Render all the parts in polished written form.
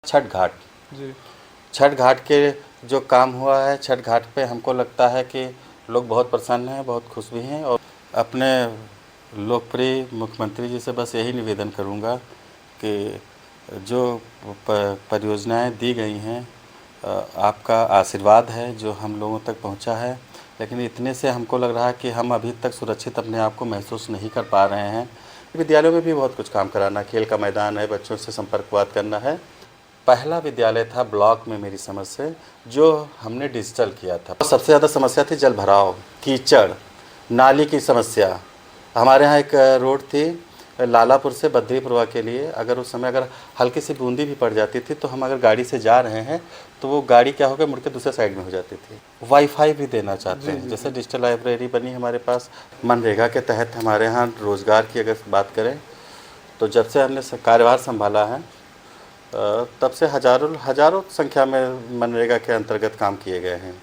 छठ घाट। जी छठ घाट के जो काम हुआ है, छठ घाट पे हमको लगता है कि लोग बहुत प्रसन्न हैं, बहुत खुश भी हैं। और अपने लोकप्रिय मुख्यमंत्री जी से बस यही निवेदन करूंगा कि जो परियोजनाएं दी गई हैं, आपका आशीर्वाद है जो हम लोगों तक पहुंचा है, लेकिन इतने से हमको लग रहा है कि हम अभी तक सुरक्षित अपने आप को महसूस नहीं कर पा रहे हैं। विद्यालयों में भी बहुत कुछ काम कराना, खेल का मैदान है, बच्चों से संपर्कवाद करना है। पहला विद्यालय था ब्लॉक में मेरी समझ से जो हमने डिजिटल किया था। सबसे ज़्यादा समस्या थी जल भराव, कीचड़, नाली की समस्या। हमारे यहाँ एक रोड थी लालापुर से बद्रीपुरवा के लिए, अगर उस समय अगर हल्की सी बूंदी भी पड़ जाती थी तो हम अगर गाड़ी से जा रहे हैं तो वो गाड़ी क्या हो गया, मुड़ के दूसरे साइड में हो जाती थी। वाईफाई भी देना चाहते हैं, जैसे डिजिटल लाइब्रेरी बनी हमारे पास। मनरेगा के तहत हमारे यहाँ रोज़गार की अगर बात करें तो जब से हमने कार्यभार संभाला है तब से हजारों संख्या में मनरेगा के अंतर्गत काम किए गए हैं,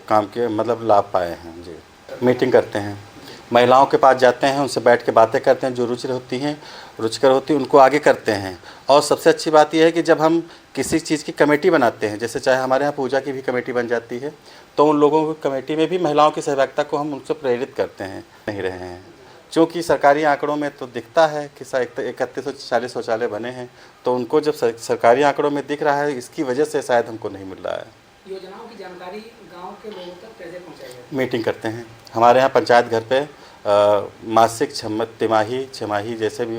काम के मतलब लाभ पाए हैं। जी, मीटिंग करते हैं, महिलाओं के पास जाते हैं, उनसे बैठ के बातें करते हैं, जो रुचिकर होती हैं उनको आगे करते हैं। और सबसे अच्छी बात यह है कि जब हम किसी चीज़ की कमेटी बनाते हैं, जैसे चाहे हमारे यहाँ पूजा की भी कमेटी बन जाती है, तो उन लोगों की कमेटी में भी महिलाओं की सहभागिता को हम उनसे प्रेरित करते हैं। नहीं रहे हैं क्योंकि सरकारी आंकड़ों में तो दिखता है कि 3140 शौचालय बने हैं, तो उनको जब सरकारी आंकड़ों में दिख रहा है, इसकी वजह से शायद हमको नहीं मिल रहा है। योजनाओं की जानकारी गांव के लोगों तक कैसे पहुंचाई जाती है? मीटिंग करते हैं हमारे यहाँ पंचायत घर पे, मासिक, तिमाही, छमाही जैसे भी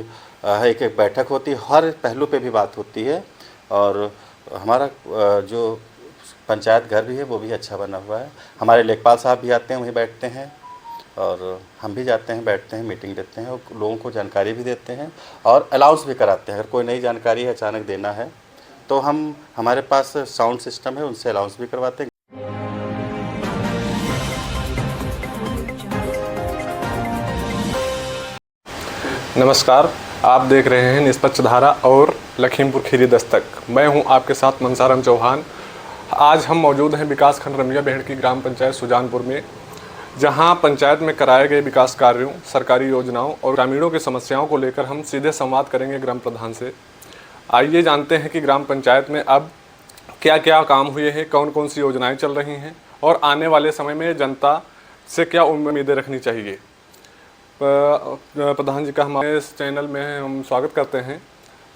एक बैठक होती है, हर पहलू पे भी बात होती है। और हमारा जो पंचायत घर भी है वो भी अच्छा बना हुआ है। हमारे लेखपाल साहब भी आते हैं, वहीं बैठते हैं, और हम भी जाते हैं, बैठते हैं, मीटिंग देते हैं और लोगों को जानकारी भी देते हैं और अलाउंस भी कराते हैं। अगर कोई नई जानकारी अचानक देना है तो हमारे पास साउंड सिस्टम है, उनसे अलाउंस भी करवाते हैं। नमस्कार, आप देख रहे हैं निष्पक्ष धारा और लखीमपुर खीरी दस्तक। मैं हूं आपके साथ मनसाराम चौहान। आज हम मौजूद हैं विकास खंड रमिया बेहड़ की ग्राम पंचायत सुजानपुर में, जहां पंचायत में कराए गए विकास कार्यों, सरकारी योजनाओं और ग्रामीणों की समस्याओं को लेकर हम सीधे संवाद करेंगे ग्राम प्रधान से। आइए जानते हैं कि ग्राम पंचायत में अब क्या क्या काम हुए हैं, कौन कौन सी योजनाएं चल रही हैं और आने वाले समय में जनता से क्या उम्मीदें रखनी चाहिए। प्रधान जी का हमारे इस चैनल में हम स्वागत करते हैं।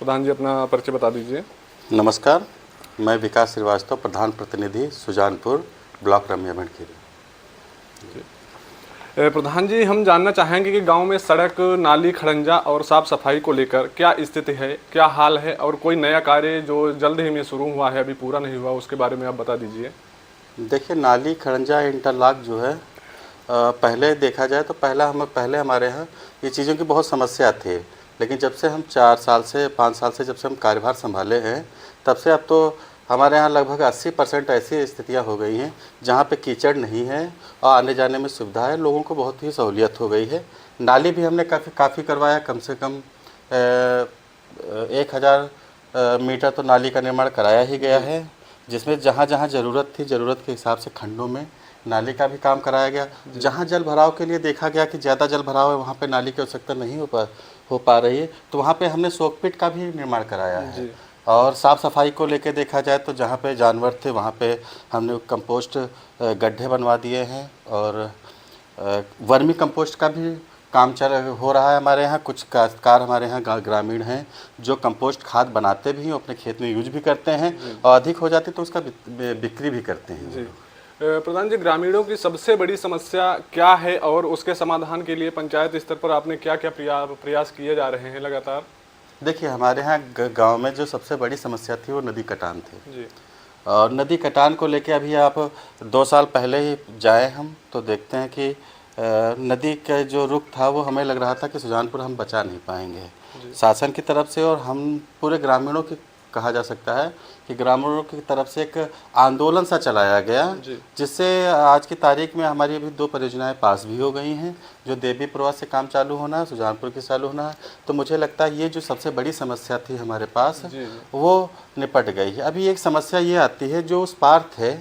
प्रधान जी, अपना परिचय बता दीजिए। नमस्कार, मैं विकास श्रीवास्तव, प्रधान प्रतिनिधि सुजानपुर ब्लॉक रमिया बेहड़ खीरी। प्रधान जी, हम जानना चाहेंगे कि गांव में सड़क, नाली, खड़ंजा और साफ सफाई को लेकर क्या स्थिति है, क्या हाल है, और कोई नया कार्य जो जल्द ही में शुरू हुआ है, अभी पूरा नहीं हुआ, उसके बारे में आप बता दीजिए। देखिए, नाली, खड़ंजा, इंटरलॉक जो है, पहले देखा जाए तो पहले हमारे यहाँ ये चीज़ों की बहुत समस्या थी, लेकिन जब से हम 4 साल से 5 साल से जब से हम कार्यभार संभाले हैं, तब से अब तो हमारे यहाँ लगभग 80% ऐसी स्थितियाँ हो गई हैं जहाँ पे कीचड़ नहीं है और आने जाने में सुविधा है, लोगों को बहुत ही सहूलियत हो गई है। नाली भी हमने काफ़ी करवाया, कम से कम 1000 मीटर तो नाली का निर्माण कराया ही गया है, जिसमें जहाँ जहाँ ज़रूरत थी, ज़रूरत के हिसाब से खंडों में नाली का भी काम कराया गया। जहाँ जल भराव के लिए देखा गया कि ज़्यादा जल भराव है, वहाँ पे नाली की आवश्यकता नहीं हो पा रही है, तो वहाँ पे हमने सोकपिट का भी निर्माण कराया है। और साफ़ सफाई को लेके देखा जाए तो जहाँ पे जानवर थे वहाँ पे हमने कंपोस्ट गड्ढे बनवा दिए हैं, और वर्मी कंपोस्ट का भी काम हो रहा है हमारे यहाँ। कुछ काश्तकार हमारे यहाँ ग्रामीण हैं जो कंपोस्ट खाद बनाते भी हैं, अपने खेत में यूज भी करते हैं, और अधिक हो जाती तो उसका बिक्री भी करते हैं। जी प्रधान जी, ग्रामीणों की सबसे बड़ी समस्या क्या है और उसके समाधान के लिए पंचायत स्तर पर आपने क्या क्या प्रयास किए जा रहे हैं लगातार? देखिए, हमारे यहाँ गांव में जो सबसे बड़ी समस्या थी वो नदी कटान थी जी। और नदी कटान को लेके अभी आप 2 साल पहले ही जाए हम तो देखते हैं कि नदी का जो रुख था वो हमें लग रहा था कि सुजानपुर हम बचा नहीं पाएंगे शासन की तरफ से, और हम पूरे ग्रामीणों की कहा जा सकता है कि ग्रामीणों की तरफ से एक आंदोलन सा चलाया गया, जिससे आज की तारीख में हमारी अभी 2 परियोजनाएं पास भी हो गई हैं, जो देवी प्रवास से काम चालू होना है, सुजानपुर की चालू होना है। तो मुझे लगता है ये जो सबसे बड़ी समस्या थी हमारे पास वो निपट गई है। अभी एक समस्या ये आती है, जो उस पार थे,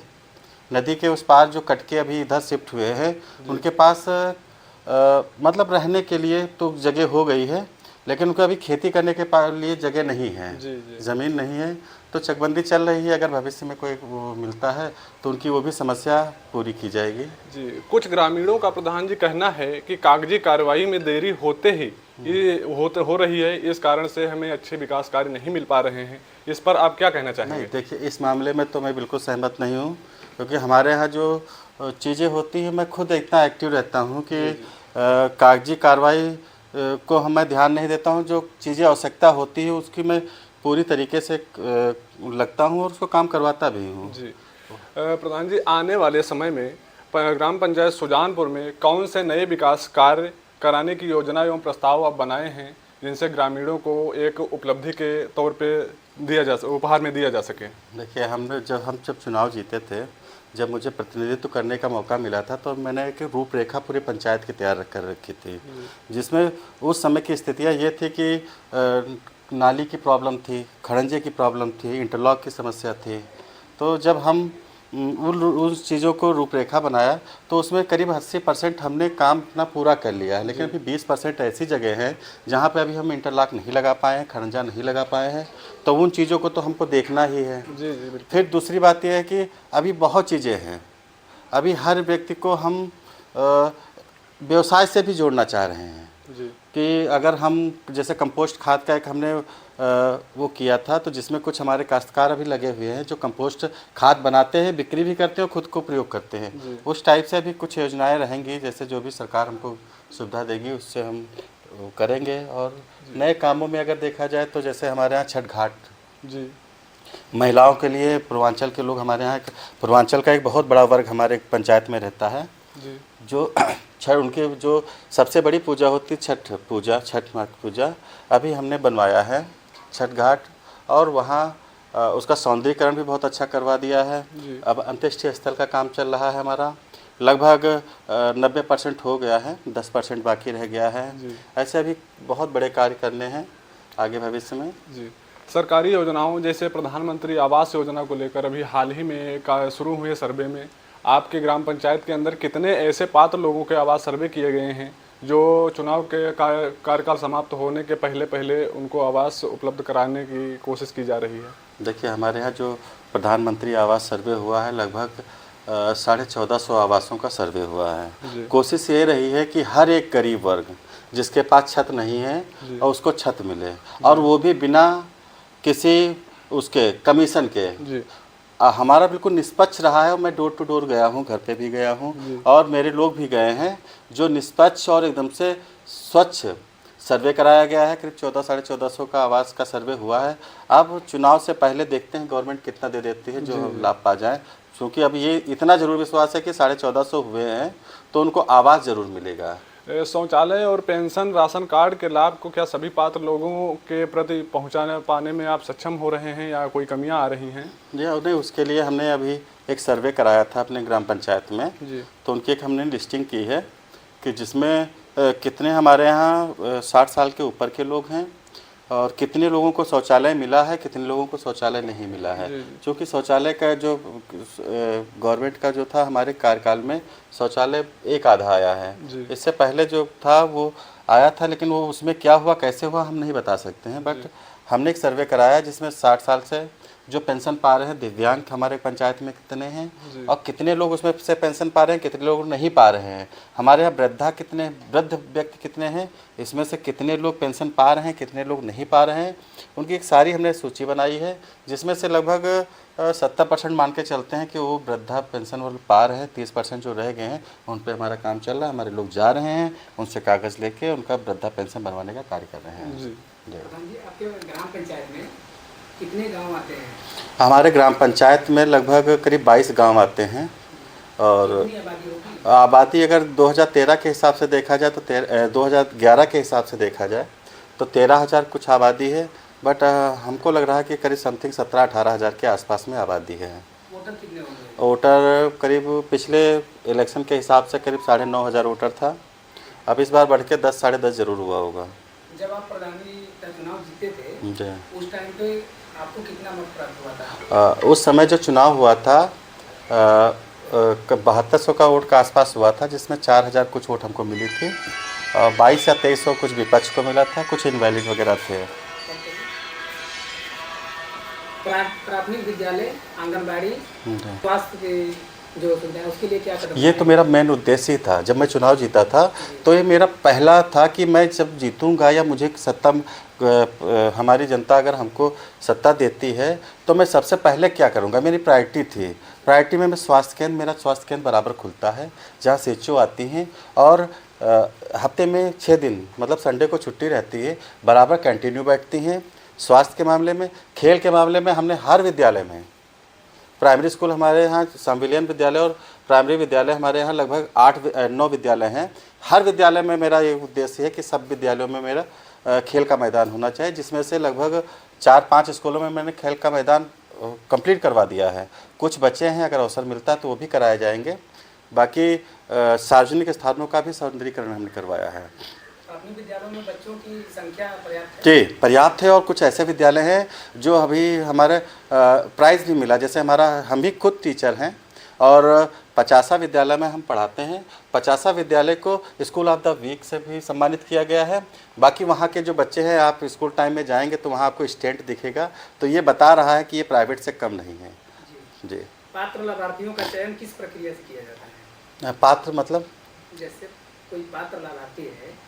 नदी के उस पार जो कट के अभी इधर शिफ्ट हुए हैं, उनके पास मतलब रहने के लिए तो जगह हो गई है, लेकिन उनको अभी खेती करने के लिए जगह नहीं है, ज़मीन नहीं है। तो चकबंदी चल रही है, अगर भविष्य में कोई वो मिलता है तो उनकी वो भी समस्या पूरी की जाएगी। जी, कुछ ग्रामीणों का प्रधान जी कहना है कि कागजी कार्रवाई में देरी होते ही ये हो रही है, इस कारण से हमें अच्छे विकास कार्य नहीं मिल पा रहे हैं। इस पर आप क्या कहना चाहेंगे? नहीं, देखिए, इस मामले में तो मैं बिल्कुल सहमत नहीं हूँ, क्योंकि हमारे यहाँ जो चीज़ें होती हैं, मैं खुद इतना एक्टिव रहता हूँ कि कागजी कार्रवाई को मैं ध्यान नहीं देता हूँ। जो चीज़ें आवश्यकता होती है उसकी मैं पूरी तरीके से लगता हूँ और उसको काम करवाता भी हूँ। जी, प्रधान जी, आने वाले समय में ग्राम पंचायत सुजानपुर में कौन से नए विकास कार्य कराने की योजना एवं प्रस्ताव आप बनाए हैं, जिनसे ग्रामीणों को एक उपलब्धि के तौर पे उपहार में दिया जा सके? देखिए, हम जब चुनाव जीते थे, जब मुझे प्रतिनिधित्व करने का मौका मिला था, तो मैंने एक रूपरेखा पूरे पंचायत की तैयार कर रखी थी, जिसमें उस समय की स्थितियाँ ये थी कि नाली की प्रॉब्लम थी, खड़ंजे की प्रॉब्लम थी, इंटरलॉक की समस्या थी। तो जब हम उन चीज़ों को रूपरेखा बनाया तो उसमें करीब 80% हमने काम अपना पूरा कर लिया है, लेकिन अभी 20% ऐसी जगह है जहाँ पे अभी हम इंटरलॉक नहीं लगा पाए हैं, खड़ंजा नहीं लगा पाए हैं। तो उन चीज़ों को तो हमको देखना ही है। जी जी, बिल्कुल। फिर दूसरी बात यह है कि अभी बहुत चीज़ें हैं, अभी हर व्यक्ति को हम व्यवसाय से भी जोड़ना चाह रहे हैं। जी। कि अगर हम जैसे कंपोस्ट खाद का एक हमने वो किया था, तो जिसमें कुछ हमारे काश्तकार अभी लगे हुए हैं जो कंपोस्ट खाद बनाते हैं, बिक्री भी करते हैं और खुद को प्रयोग करते हैं। उस टाइप से अभी कुछ योजनाएं रहेंगी, जैसे जो भी सरकार हमको सुविधा देगी उससे हम वो करेंगे। और नए कामों में अगर देखा जाए तो जैसे हमारे यहाँ छठ घाट, जी, महिलाओं के लिए, पूर्वांचल के लोग, हमारे यहाँ पूर्वांचल का एक बहुत बड़ा वर्ग हमारे पंचायत में रहता है, जी, जो छठ, उनके जो सबसे बड़ी पूजा होती है छठ पूजा, छठ माता पूजा, अभी हमने बनवाया है छठ घाट। और वहाँ उसका सौंदर्यीकरण भी बहुत अच्छा करवा दिया है। अब अंत्येष्टि स्थल का काम चल रहा है हमारा, लगभग 90% हो गया है, 10% बाकी रह गया है। ऐसे अभी बहुत बड़े कार्य करने हैं आगे भविष्य में। जी, सरकारी योजनाओं जैसे प्रधानमंत्री आवास योजना को लेकर अभी हाल ही में शुरू हुए सर्वे में आपके ग्राम पंचायत के अंदर कितने ऐसे पात्र लोगों के आवास सर्वे किए गए हैं जो चुनाव के कार्यकाल समाप्त होने के पहले उनको आवास उपलब्ध कराने की कोशिश की जा रही है? देखिए, हमारे यहाँ जो प्रधानमंत्री आवास सर्वे हुआ है, लगभग 1450 आवासों का सर्वे हुआ है। कोशिश ये रही है कि हर एक गरीब वर्ग जिसके पास छत नहीं है और उसको छत मिले, और वो भी बिना किसी उसके कमीशन के। हमारा बिल्कुल निष्पक्ष रहा है, और मैं डोर टू डोर गया हूँ, घर पे भी गया हूँ, और मेरे लोग भी गए हैं, जो निष्पक्ष और एकदम से स्वच्छ सर्वे कराया गया है। करीब 1400-1450 का आवास का सर्वे हुआ है। अब चुनाव से पहले देखते हैं गवर्नमेंट कितना दे देती है जो लाभ पा जाए, क्योंकि अब ये इतना ज़रूर विश्वास है कि 1450 हुए हैं तो उनको आवास ज़रूर मिलेगा। शौचालय और पेंशन राशन कार्ड के लाभ को क्या सभी पात्र लोगों के प्रति पाने में आप सक्षम हो रहे हैं या कोई कमियां आ रही हैं? जी नहीं, उसके लिए हमने अभी एक सर्वे कराया था अपने ग्राम पंचायत में जी। तो उनकी एक हमने लिस्टिंग की है कि जिसमें कितने हमारे यहाँ 60 साल के ऊपर के लोग हैं और कितने लोगों को शौचालय मिला है, कितने लोगों को शौचालय नहीं मिला है। क्योंकि शौचालय का जो गवर्नमेंट का जो था हमारे कार्यकाल में, शौचालय एक आधा आया है। इससे पहले जो था वो आया था, लेकिन वो उसमें क्या हुआ, कैसे हुआ, हम नहीं बता सकते हैं। बट हमने एक सर्वे कराया जिसमें 60 साल से जो पेंशन पा रहे हैं, दिव्यांग हमारे पंचायत में कितने हैं और कितने लोग उसमें से पेंशन पा रहे हैं, कितने लोग नहीं पा रहे हैं। हमारे यहाँ वृद्ध व्यक्ति कितने हैं, इसमें से कितने लोग पेंशन पा रहे हैं, कितने लोग नहीं पा रहे हैं, उनकी एक सारी हमने सूची बनाई है, जिसमें से लगभग 70% मान के चलते हैं कि वो वृद्धा पेंशन वाले पा रहे हैं। 30% जो रह गए हैं उन पर हमारा काम चल रहा है। हमारे लोग जा रहे हैं, उनसे कागज़ लेके उनका वृद्धा पेंशन बनवाने का कार्य कर रहे हैं। जी, आपके ग्राम पंचायत में कितने गांव आते हैं? हमारे ग्राम पंचायत में लगभग करीब 22 गांव आते हैं, और आबादी अगर 2013 के हिसाब से देखा जाए तो 2011 के हिसाब से देखा जाए तो 13,000 कुछ आबादी है। बट हमको लग रहा है कि करीब समथिंग 17-18 हज़ार के आसपास में आबादी है। वोटर कितने होंगे? वोटर करीब पिछले इलेक्शन के हिसाब से करीब 9,500 वोटर था। अब इस बार बढ़ के 10-10.5 ज़रूर हुआ होगा। जब आप प्रधानी का चुनाव जीते थे उस टाइम पे आपको कितना मत प्राप्त हुआ था? उस समय जो चुनाव हुआ था 7200 का वोट का आसपास हुआ था, जिसमें 4,000 कुछ वोट हमको मिली थी। 22 या 2300 कुछ विपक्ष को मिला था, कुछ इनवैलिड वगैरह थे। प्राथमिक विद्यालय, आंगनबाड़ी, स्वास्थ्य की जो सुविधा है उसके लिए क्या कदम? ये तो मेरा मेन उद्देश्य ही था। जब मैं चुनाव जीता था तो ये मेरा पहला था कि मैं जब जीतूंगा या मुझे सत्ता, हमारी जनता अगर हमको सत्ता देती है तो मैं सबसे पहले क्या करूंगा, मेरी प्रायोरिटी थी। प्रायोरिटी में मैं स्वास्थ्य केंद्र, मेरा स्वास्थ्य केंद्र बराबर खुलता है जहाँ CHO आती हैं और हफ्ते में 6 दिन मतलब संडे को छुट्टी रहती है, बराबर कंटिन्यू बैठती हैं। स्वास्थ्य के मामले में, खेल के मामले में हमने हर विद्यालय में, प्राइमरी स्कूल हमारे यहाँ संविलियन विद्यालय और प्राइमरी विद्यालय हमारे यहाँ लगभग 8-9 विद्यालय हैं। हर विद्यालय में मेरा ये उद्देश्य है कि सब विद्यालयों में मेरा खेल का मैदान होना चाहिए, जिसमें से लगभग 4-5 स्कूलों में मैंने खेल का मैदान कंप्लीट करवा दिया है। कुछ बच्चे हैं, अगर अवसर मिलता है तो वो भी कराए जाएंगे। बाकी सार्वजनिक स्थानों का भी सौंदर्यीकरण हमने करवाया है। प्राथमिक विद्यालयों में बच्चों की संख्या पर्याप्त जी पर्याप्त है, और कुछ ऐसे विद्यालय हैं जो अभी हमारे प्राइज़ भी मिला, जैसे हम भी खुद टीचर हैं और 50 विद्यालय में हम पढ़ाते हैं। 50 विद्यालय को स्कूल ऑफ द वीक से भी सम्मानित किया गया है। बाकी वहाँ के जो बच्चे हैं, आप स्कूल टाइम में जाएंगे तो वहाँ आपको स्टैंड दिखेगा, तो ये बता रहा है कि ये प्राइवेट से कम नहीं है। जी। पात्र लाभार्थियों का चयन किस प्रक्रिया से किया जाता है? पात्र मतलब जैसे कोई पात्र लाभार्थी है,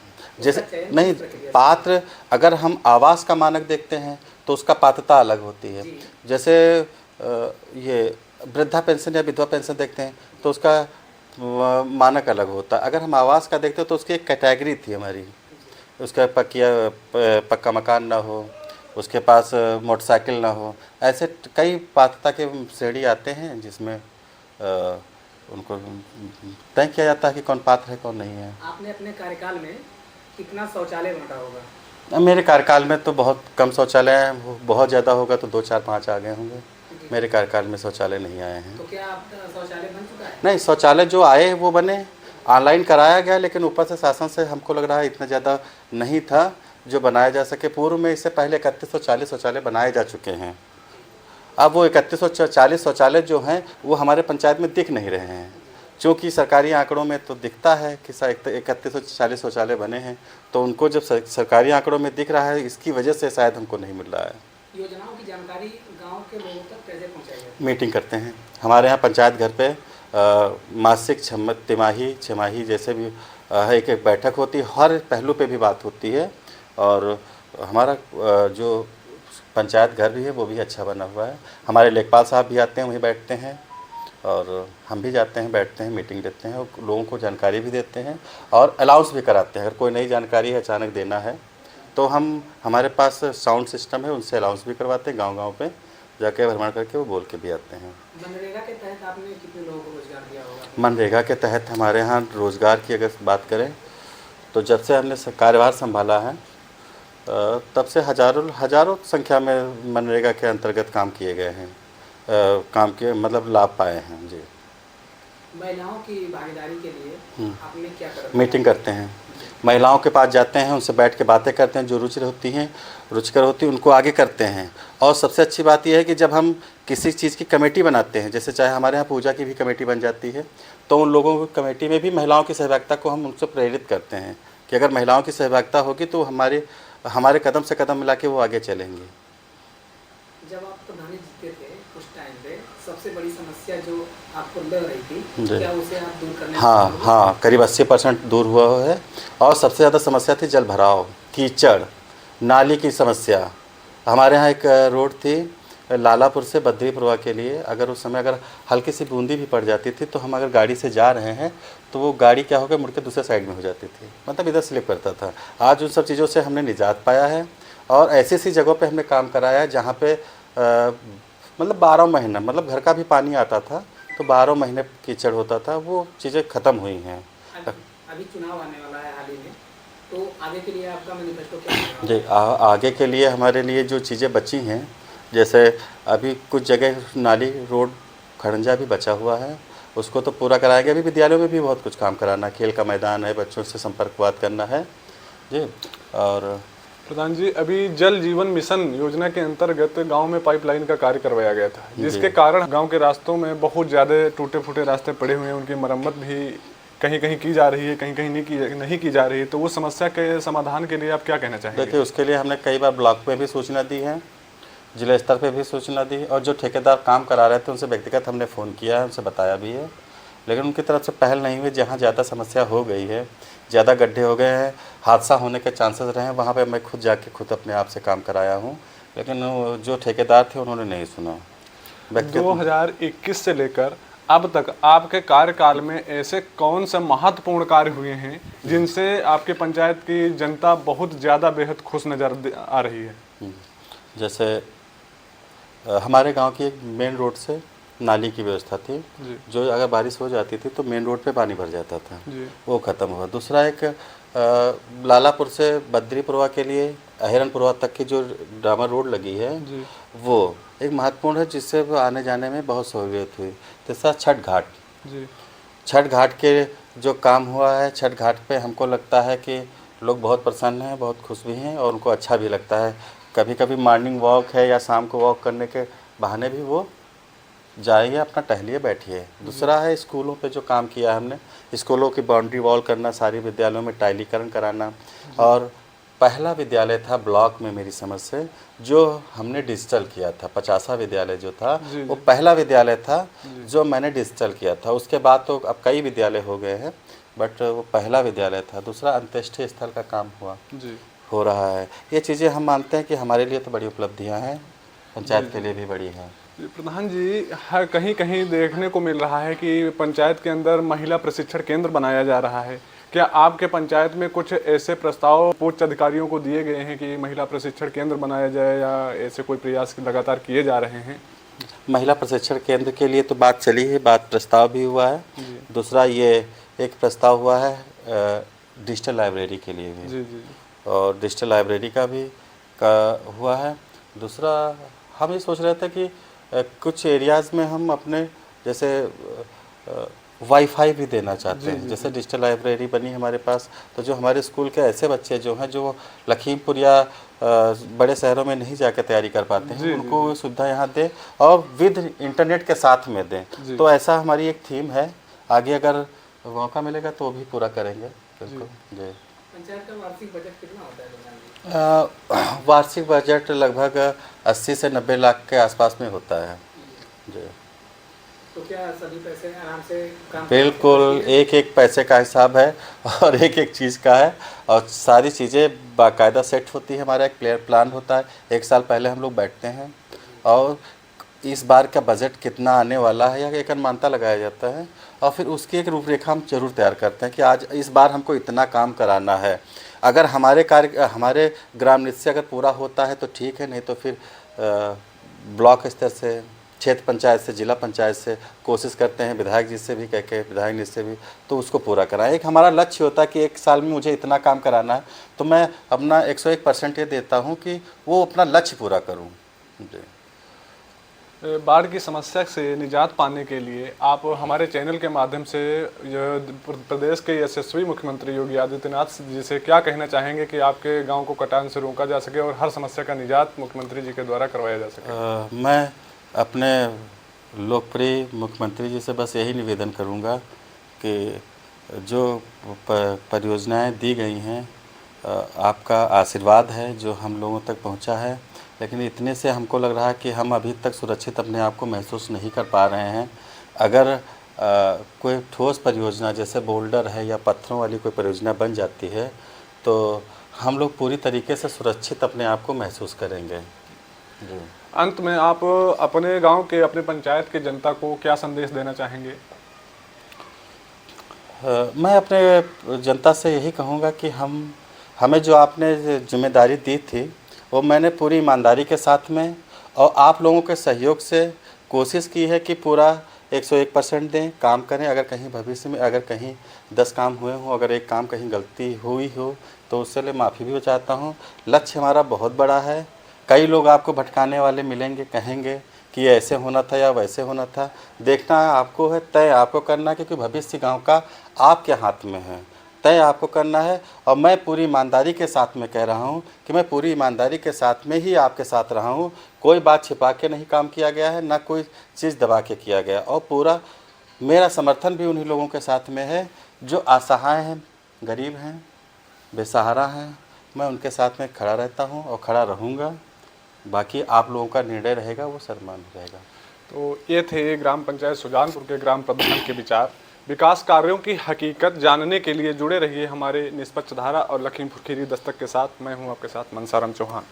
जैसे नहीं, पात्र अगर हम आवास का मानक देखते हैं तो उसका पात्रता अलग होती है। जैसे ये वृद्धा पेंशन या विधवा पेंशन देखते हैं तो उसका मानक अलग होता है। अगर हम आवास का देखते हैं तो उसकी एक कैटेगरी थी हमारी, उसका पक्का मकान ना हो, उसके पास मोटरसाइकिल ना हो, ऐसे कई पात्रता के श्रेणी आते हैं जिसमें उनको तय किया जाता है कि कौन पात्र है कौन नहीं है। आपने अपने कार्यकाल में कितना शौचालय बांटा होगा? मेरे कार्यकाल में तो बहुत कम शौचालय हैं, बहुत ज़्यादा होगा तो 2, 4, 5 आ गए होंगे। मेरे कार्यकाल में शौचालय नहीं आए हैं। तो क्या आपका शौचालय बन चुका है? नहीं, शौचालय जो आए हैं वो बने, ऑनलाइन कराया गया, लेकिन ऊपर से शासन से हमको लग रहा है इतना ज़्यादा नहीं था जो बनाया जा सके। पूर्व में इससे पहले 3140 शौचालय बनाए जा चुके हैं। अब वो 3140 शौचालय जो हैं वो हमारे पंचायत में दिख नहीं रहे हैं, क्योंकि सरकारी आंकड़ों में तो दिखता है कि 3140 शौचालय बने हैं, तो उनको जब सरकारी आंकड़ों में दिख रहा है, इसकी वजह से शायद हमको नहीं मिल रहा है। योजनाओं की जानकारी गांव के लोगों तक कैसे पहुंचाई जाती है? मीटिंग करते हैं हमारे यहाँ पंचायत घर पे, मासिक, तिमाही, छमाही जैसे भी एक बैठक होती है, हर पहलू पे भी बात होती है। और हमारा जो पंचायत घर भी है वो भी अच्छा बना हुआ है। हमारे लेखपाल साहब भी आते हैं, वहीं बैठते हैं, और हम भी जाते हैं, बैठते हैं, मीटिंग देते हैं और लोगों को जानकारी भी देते हैं और अलाउंस भी कराते हैं। अगर कोई नई जानकारी है अचानक देना है तो हमारे पास साउंड सिस्टम है, उनसे अलाउंस भी करवाते हैं। गांव-गांव पे जाके भ्रमण करके वो बोल के भी आते हैं। मनरेगा के तहत आपने कितने लोगों को रोजगार दिया होगा? मनरेगा के तहत हमारे यहाँ रोज़गार की अगर बात करें तो जब से हमने कार्यभार संभाला है तब से हज़ारों संख्या में मनरेगा के अंतर्गत काम किए गए हैं, काम के मतलब लाभ पाए हैं। जी। महिलाओं की भागीदारी के लिए आपने क्या करा? मीटिंग करते हैं, महिलाओं के पास जाते हैं, उनसे बैठ के बातें करते हैं, जो रुचिकर होती है उनको आगे करते हैं। और सबसे अच्छी बात यह है कि जब हम किसी चीज़ की कमेटी बनाते हैं, जैसे चाहे हमारे यहाँ पूजा की भी कमेटी बन जाती है, तो उन लोगों की कमेटी में भी महिलाओं की सहभागिता को हम उनसे प्रेरित करते हैं कि अगर महिलाओं की सहभागिता होगी तो हमारे कदम से कदम मिला के वो आगे चलेंगे। जब आप प्रधानी जीते थे उस टाइम पे सबसे बड़ी समस्या जो आपको लग रही थी, क्या उसे आप दूर करने? हाँ, करीब 80% दूर हुआ है। और सबसे ज़्यादा समस्या थी जल भराव, कीचड़, नाली की समस्या। हमारे यहाँ एक रोड थी लालापुर से बद्रीपुरवा के लिए, अगर उस समय अगर हल्की सी बूंदी भी पड़ जाती थी तो हम अगर गाड़ी से जा रहे हैं तो वो गाड़ी क्या हो गया, मुड़ के दूसरे साइड में हो जाती थी, मतलब इधर स्लिप करता था। आज उन सब चीज़ों से हमने निजात पाया है और ऐसी सी जगहों पे हमने काम कराया है जहाँ पे मतलब 12 महीना मतलब घर का भी पानी आता था तो 12 महीने कीचड़ होता था, वो चीज़ें ख़त्म हुई हैं। अभी चुनाव आने वाला है हाल ही में, तो आगे के लिए आपका मैनिफेस्टो क्या है? जी, आगे के लिए हमारे लिए जो चीज़ें बची हैं, जैसे अभी कुछ जगह नाली रोड खड़ंजा भी बचा हुआ है, उसको तो पूरा कराएंगे। अभी विद्यालयों में भी बहुत कुछ काम कराना, खेल का मैदान है, बच्चों से संपर्क बात करना है जी। और प्रधान जी, अभी जल जीवन मिशन योजना के अंतर्गत गांव में पाइपलाइन का कार्य करवाया गया था, जिसके कारण गांव के रास्तों में बहुत ज़्यादा टूटे फूटे रास्ते पड़े हुए हैं, उनकी मरम्मत भी कहीं कहीं की जा रही है, कहीं कहीं नहीं की जा रही है, तो वो समस्या के समाधान के लिए आप क्या कहना चाहेंगे? देखिए, उसके लिए हमने कई बार ब्लॉक पे भी सूचना दी है, जिला स्तर पे भी सूचना दी, और जो ठेकेदार काम करा रहे थे उनसे व्यक्तिगत हमने फ़ोन किया है, उनसे बताया भी है, लेकिन उनकी तरफ से पहल नहीं हुई। जहाँ ज़्यादा समस्या हो गई है, ज़्यादा गड्ढे हो गए हैं, हादसा होने के चांसेस रहे हैं, वहाँ पे मैं खुद अपने आप से काम कराया हूँ, लेकिन वो जो ठेकेदार थे उन्होंने नहीं सुना। 2021 से लेकर अब तक आपके कार्यकाल में ऐसे कौन से महत्वपूर्ण कार्य हुए हैं जिनसे आपके पंचायत की जनता बहुत ज़्यादा बेहद खुश नज़र आ रही है? जैसे हमारे गांव की एक मेन रोड से नाली की व्यवस्था थी, जो अगर बारिश हो जाती थी तो मेन रोड पे पानी भर जाता था, वो ख़त्म हुआ। दूसरा, एक लालापुर से बद्रीपुरवा के लिए अहिरनपुरवा तक की जो डामर रोड लगी है, वो एक महत्वपूर्ण है, जिससे आने जाने में बहुत सहूलियत हुई। तीसरा, छठ घाट के जो काम हुआ है, छठ घाट पे हमको लगता है कि लोग बहुत प्रसन्न हैं, बहुत खुश भी हैं, और उनको अच्छा भी लगता है। कभी कभी मॉर्निंग वॉक है या शाम को वॉक करने के बहाने भी वो जाइए, अपना टहलिए, बैठिए। दूसरा है स्कूलों पे जो काम किया है हमने, स्कूलों की बाउंड्री वॉल करना, सारी विद्यालयों में टाइलीकरण कराना, और पहला विद्यालय था ब्लॉक में मेरी समझ से जो हमने डिजिटल किया था। 50वां विद्यालय जो था वो पहला विद्यालय था जो मैंने डिजिटल किया था। उसके बाद तो अब कई विद्यालय हो गए हैं, बट वो पहला विद्यालय था। दूसरा, अंत्येष्टि स्थल का काम हो रहा है। ये चीज़ें हम मानते हैं कि हमारे लिए तो बड़ी उपलब्धियां हैं, पंचायत के लिए भी बड़ी हैं। प्रधान जी, हर कहीं कहीं देखने को मिल रहा है कि पंचायत के अंदर महिला प्रशिक्षण केंद्र बनाया जा रहा है। क्या आपके पंचायत में कुछ ऐसे प्रस्ताव उच्च अधिकारियों को दिए गए हैं कि महिला प्रशिक्षण केंद्र बनाया जाए, या ऐसे कोई प्रयास लगातार किए जा रहे हैं? महिला प्रशिक्षण केंद्र के लिए तो बात चली है, प्रस्ताव भी हुआ है। दूसरा, ये एक प्रस्ताव हुआ है डिजिटल लाइब्रेरी के लिए भी, और डिजिटल लाइब्रेरी का भी हुआ है। दूसरा, हम ये सोच रहे थे कि कुछ एरियाज़ में हम अपने जैसे वाईफाई भी देना चाहते हैं। जैसे डिजिटल लाइब्रेरी बनी हमारे पास, तो जो हमारे स्कूल के ऐसे बच्चे जो हैं जो लखीमपुर या बड़े शहरों में नहीं जाकर तैयारी कर पाते हैं, उनको सुविधा यहाँ दें, और विद इंटरनेट के साथ में दें। तो ऐसा हमारी एक थीम है। आगे अगर मौका मिलेगा तो भी पूरा करेंगे। बिल्कुल जी। पंचायत का वार्षिक बजट कितना होता है? वार्षिक बजट लगभग 80 से 90 लाख के आसपास में होता है जी। तो क्या सभी पैसे आराम से काम? बिल्कुल, एक एक पैसे का हिसाब है, और एक एक चीज़ का है, और सारी चीज़ें बाकायदा सेट होती है। हमारा एक प्लान होता है, एक साल पहले हम लोग बैठते हैं, और इस बार का बजट कितना आने वाला है या एक अनुमानता लगाया जाता है, और फिर उसकी एक रूपरेखा हम जरूर तैयार करते हैं कि आज इस बार हमको इतना काम कराना है। अगर हमारे ग्राम नृत्य से अगर पूरा होता है तो ठीक है, नहीं तो फिर ब्लॉक स्तर से, क्षेत्र पंचायत से, जिला पंचायत से कोशिश करते हैं, विधायक जी से भी कह के, विधायक जी से भी, तो उसको पूरा कराएं। एक हमारा लक्ष्य होता है कि एक साल में मुझे इतना काम कराना है, तो मैं अपना 101% ये देता हूँ कि वो अपना लक्ष्य पूरा करूँ जी। बाढ़ की समस्या से निजात पाने के लिए आप हमारे चैनल के माध्यम से प्रदेश के यशस्वी मुख्यमंत्री योगी आदित्यनाथ जी से क्या कहना चाहेंगे कि आपके गांव को कटान से रोका जा सके और हर समस्या का निजात मुख्यमंत्री जी के द्वारा करवाया जा सके? मैं अपने लोकप्रिय मुख्यमंत्री जी से बस यही निवेदन करूंगा कि जो परियोजनाएं दी गई हैं, आपका आशीर्वाद है जो हम लोगों तक पहुंचा है, लेकिन इतने से हमको लग रहा है कि हम अभी तक सुरक्षित अपने आप को महसूस नहीं कर पा रहे हैं। अगर कोई ठोस परियोजना जैसे बोल्डर है या पत्थरों वाली कोई परियोजना बन जाती है, तो हम लोग पूरी तरीके से सुरक्षित अपने आप को महसूस करेंगे जी। अंत में आप अपने गांव के, अपने पंचायत के जनता को क्या संदेश देना चाहेंगे? मैं अपने जनता से यही कहूँगा कि हमें जो आपने जिम्मेदारी दी थी, वो मैंने पूरी ईमानदारी के साथ में और आप लोगों के सहयोग से कोशिश की है कि पूरा 101% दें, काम करें। अगर कहीं भविष्य में अगर कहीं 10 काम हुए हों, अगर एक काम कहीं गलती हुई हो तो उससे लिए माफ़ी भी चाहता हूँ। लक्ष्य हमारा बहुत बड़ा है। कई लोग आपको भटकाने वाले मिलेंगे, कहेंगे कि ऐसे होना था या वैसे होना था। देखना आपको है, तय आपको करना, क्योंकि भविष्य गाँव का आपके हाथ में है, तय आपको करना है। और मैं पूरी ईमानदारी के साथ में कह रहा हूँ कि मैं पूरी ईमानदारी के साथ में ही आपके साथ रहा हूँ। कोई बात छिपा के नहीं काम किया गया है, ना कोई चीज़ दबा के किया गया, और पूरा मेरा समर्थन भी उन्हीं लोगों के साथ में है जो असहाय हैं, गरीब हैं, बेसहारा हैं, मैं उनके साथ में खड़ा रहता हूँ और खड़ा रहूँगा। बाकी आप लोगों का निर्णय रहेगा, वो सर्वमान्य रहेगा। तो ये थे ग्राम पंचायत सुजानपुर के ग्राम प्रधान के विचार। विकास कार्यों की हकीकत जानने के लिए जुड़े रहिए हमारे निष्पक्ष धारा और लखीमपुर खीरी दस्तक के साथ। मैं हूं आपके साथ मनसाराम चौहान।